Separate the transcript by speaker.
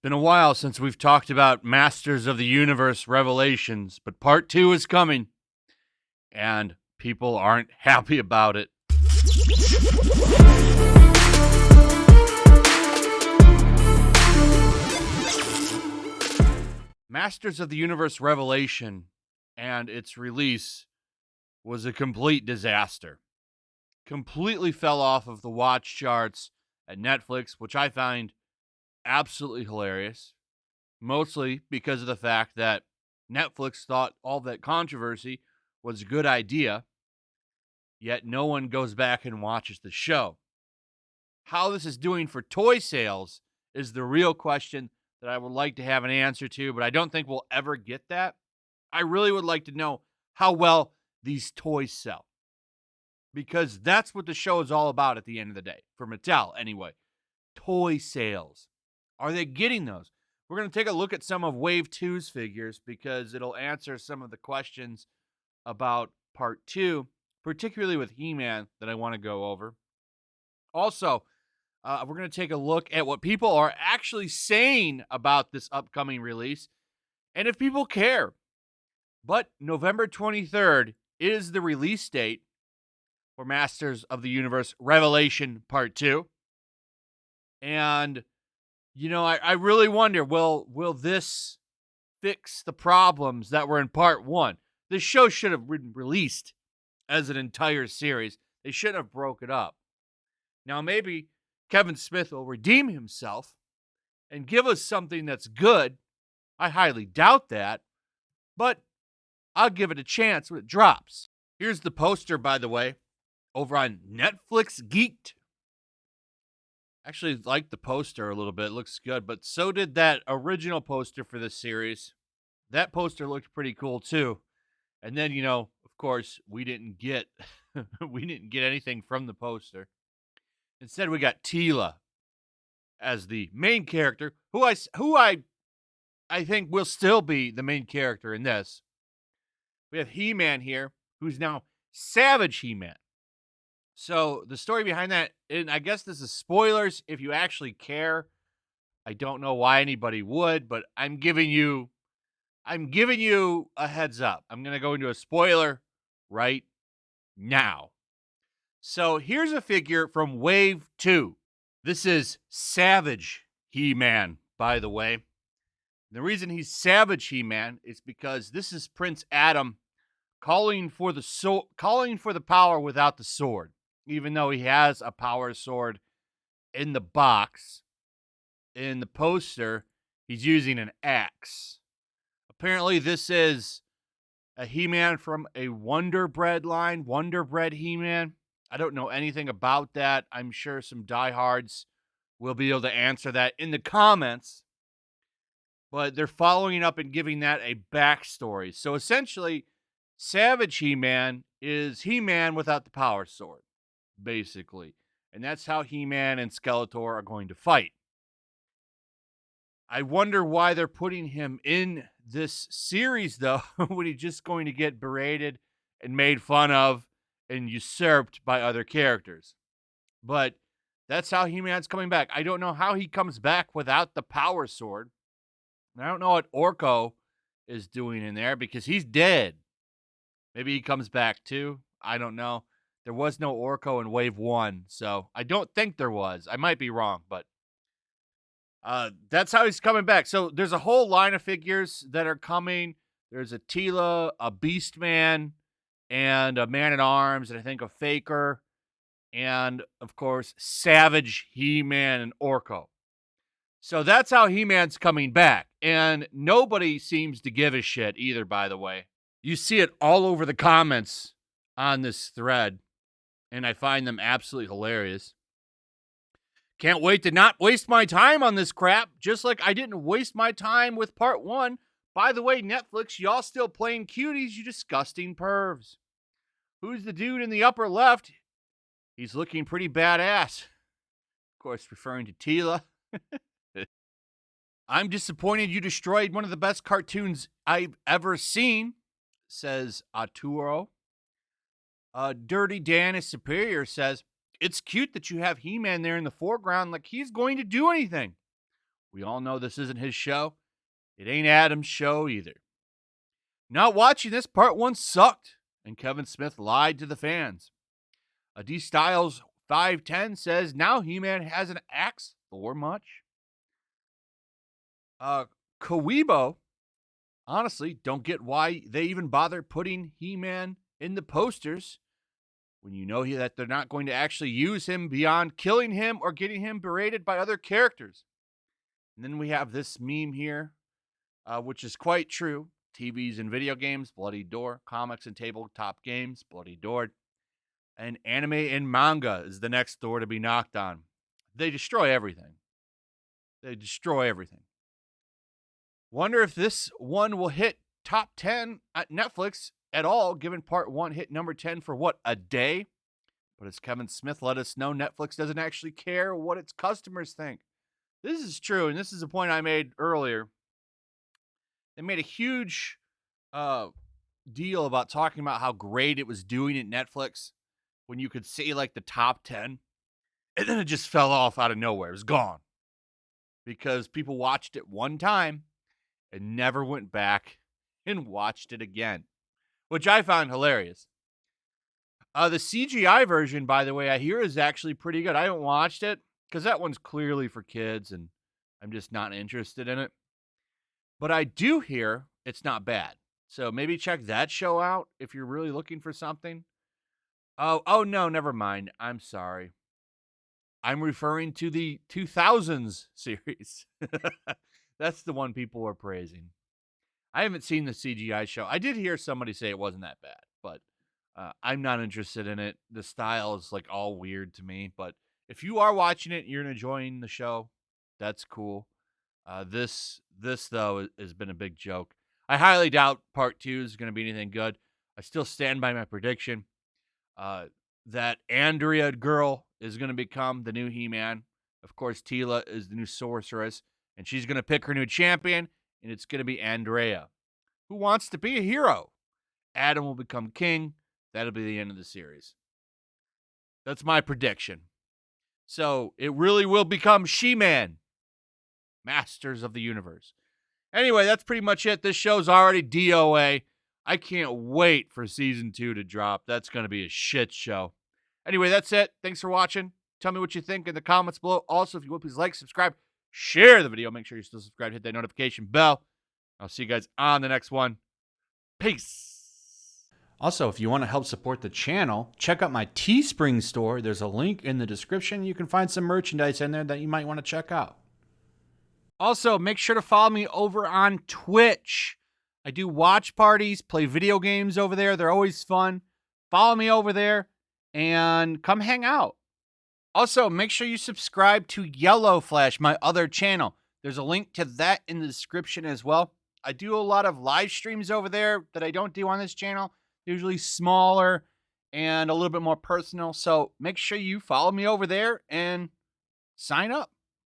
Speaker 1: Been a while since we've talked about Masters of the Universe Revelations, but part two is coming, and people aren't happy about it. Masters of the Universe Revelation and its release was a complete disaster. Completely fell off of the watch charts at Netflix, which I find absolutely hilarious, mostly because of the fact that Netflix thought all that controversy was a good idea, yet no one goes back and watches the show. How this is doing for toy sales is the real question that I would like to have an answer to, but I don't think we'll ever get that. I really would like to know how well these toys sell, because that's what the show is all about at the end of the day, for Mattel anyway. Toy sales. Are they getting those? We're going to take a look at some of Wave 2's figures because it'll answer some of the questions about Part 2, particularly with He-Man, that I want to go over. Also, we're going to take a look at what people are actually saying about this upcoming release and if people care. But November 23rd is the release date for Masters of the Universe Revelation Part 2. And, I really wonder, will this fix the problems that were in Part 1? This show should have been released as an entire series. They shouldn't have broke it up. Now, maybe Kevin Smith will redeem himself and give us something that's good. I highly doubt that, but I'll give it a chance when it drops. Here's the poster, by the way, over on Netflix Geeked. Actually like the poster a little bit. It looks good, but so did that original poster for this series. That poster looked pretty cool too. And then, of course, we didn't get anything from the poster. Instead, we got Teela as the main character, who I think will still be the main character in this. We have He-Man here, who's now Savage He-Man. So the story behind that, and I guess this is spoilers if you actually care. I don't know why anybody would, but I'm giving you a heads up. I'm going to go into a spoiler right now. So here's a figure from Wave 2. This is Savage He-Man, by the way. The reason he's Savage He-Man is because this is Prince Adam calling for the power without the sword. Even though he has a power sword in the box, in the poster, he's using an axe. Apparently, this is a He-Man from a Wonder Bread line, Wonder Bread He-Man. I don't know anything about that. I'm sure some diehards will be able to answer that in the comments. But they're following up and giving that a backstory. So essentially, Savage He-Man is He-Man without the power sword, basically. And that's how He-Man and Skeletor are going to fight. I wonder why they're putting him in this series, though, when he's just going to get berated and made fun of and usurped by other characters. But that's how He-Man's coming back. I don't know how he comes back without the power sword. And I don't know what Orko is doing in there because he's dead. Maybe he comes back too. I don't know. There was no Orko in Wave 1, so I don't think there was. I might be wrong, but that's how he's coming back. So there's a whole line of figures that are coming. There's a Teela, a Beastman, and a Man-at-Arms, and I think a Faker, and, of course, Savage, He-Man, and Orko. So that's how He-Man's coming back. And nobody seems to give a shit either, by the way. You see it all over the comments on this thread, and I find them absolutely hilarious. Can't wait to not waste my time on this crap, just like I didn't waste my time with Part 1. By the way, Netflix, y'all still playing cuties, you disgusting pervs. Who's the dude in the upper left? He's looking pretty badass. Of course, referring to Teela. I'm disappointed you destroyed one of the best cartoons I've ever seen, says Arturo. Dirty Dan is Superior says, it's cute that you have He-Man there in the foreground like he's going to do anything. We all know this isn't his show. It ain't Adam's show either. Not watching this, part 1 sucked, and Kevin Smith lied to the fans. D Styles 510 says now He-Man has an axe, Thor much. Kawebo, honestly, don't get why they even bother putting He-Man in the posters when you know that they're not going to actually use him beyond killing him or getting him berated by other characters. And then we have this meme here, which is quite true. TVs and video games, Bloody Door. Comics and tabletop games, Bloody Door. And anime and manga is the next door to be knocked on. They destroy everything. Wonder if this one will hit top 10 at Netflix at all, given part 1 hit number 10 for what, a day? But as Kevin Smith let us know, Netflix doesn't actually care what its customers think. This is true, and this is a point I made earlier. They made a huge deal about talking about how great it was doing at Netflix when you could see like the top 10, and then it just fell off out of nowhere. It was gone because people watched it one time and never went back and watched it again, which I found hilarious. The CGI version, by the way, I hear is actually pretty good. I haven't watched it because that one's clearly for kids, and I'm just not interested in it. But I do hear it's not bad. So maybe check that show out if you're really looking for something. Oh no, never mind. I'm sorry. I'm referring to the 2000s series. That's the one people are praising. I haven't seen the CGI show. I did hear somebody say it wasn't that bad, but I'm not interested in it. The style is like all weird to me. But if you are watching it and you're enjoying the show, that's cool. This though has been a big joke. I highly doubt part 2 is going to be anything good. I still stand by my prediction that Andrea girl is going to become the new He-Man. Of course, Teela is the new sorceress, and she's going to pick her new champion, and it's going to be Andrea, who wants to be a hero. Adam will become king. That'll be the end of the series. That's my prediction. So it really will become She-Man, Masters of the Universe. Anyway, that's pretty much it. This show's already DOA. I can't wait for season 2 to drop. That's going to be a shit show. Anyway, that's it. Thanks for watching. Tell me what you think in the comments below. Also, if you would, please like, subscribe, share the video. Make sure you're still subscribed. Hit that notification bell. I'll see you guys on the next one. Peace. Also, if you want to help support the channel, check out my Teespring store. There's a link in the description. You can find some merchandise in there that you might want to check out. Also, make sure to follow me over on Twitch. I do watch parties, play video games over there. They're always fun. Follow me over there and come hang out. Also, make sure you subscribe to Yellow Flash, my other channel. There's a link to that in the description as well. I do a lot of live streams over there that I don't do on this channel. Usually smaller and a little bit more personal. So make sure you follow me over there and sign up.